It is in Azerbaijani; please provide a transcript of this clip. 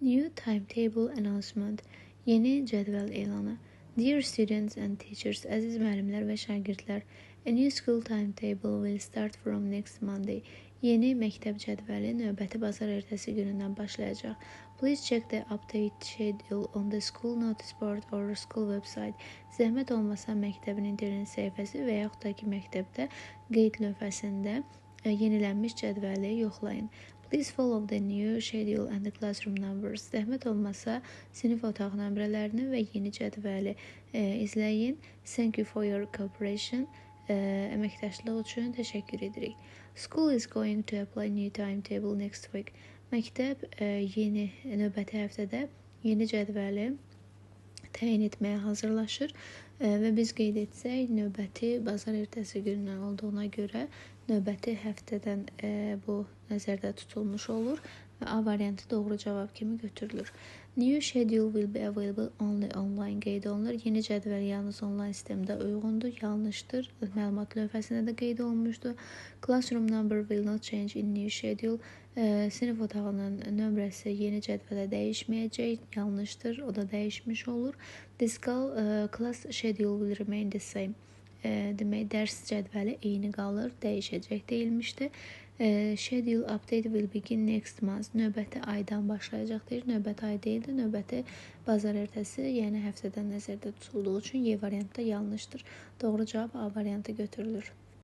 New timetable announcement. Yeni cədvəl elanı. Dear students and teachers, əziz müəllimlər və şagirdlər, a new school timetable will start from next Monday. Yeni məktəb cədvəli növbəti bazar ertəsi günündən başlayacaq. Please check the update schedule on the school notice board or school website. Zəhmət olmasa məktəbin internet səhifəsi və yaxud da ki məktəbdə qeyd lövhəsində yenilənmiş cədvəli yoxlayın. Please follow the new schedule and the classroom numbers. Zəhmət olmasa sinif otaq nömrələrini və yeni cədvəli izləyin. Thank you for your cooperation. Əməkdaşlıq üçün təşəkkür edirik. School is going to apply new timetable next week. Məktəb yeni növbəti həftədə yeni cədvəli təyin etməyə hazırlaşır və biz qeyd etsək, növbəti bazar ertəsi günündən olduğuna görə növbəti həftədən bu nəzərdə tutulmuş olur və A variantı doğru cavab kimi götürülür. New schedule will be available only online qeyd olunur. Yeni cədvəl yalnız onlayn sistemdə uyğundur, yanlışdır. Məlumat lövhəsində də qeyd olunmuşdur. Classroom number will not change in new schedule. Sinif otağının nömrəsi yeni cədvələ dəyişməyəcək, yanlışdır, o da dəyişmiş olur. The class schedule will remain the same. Demək, dərs cədvəli eyni qalır, dəyişəcək deyilmişdir. Schedule update will begin next month. Növbəti aydan başlayacaq deyir. Növbəti ay deyildi, növbəti bazar ertəsi, yəni həftədən nəzərdə tutulduğu üçün Y variantda yanlışdır. Doğru cavab A variantı götürülür.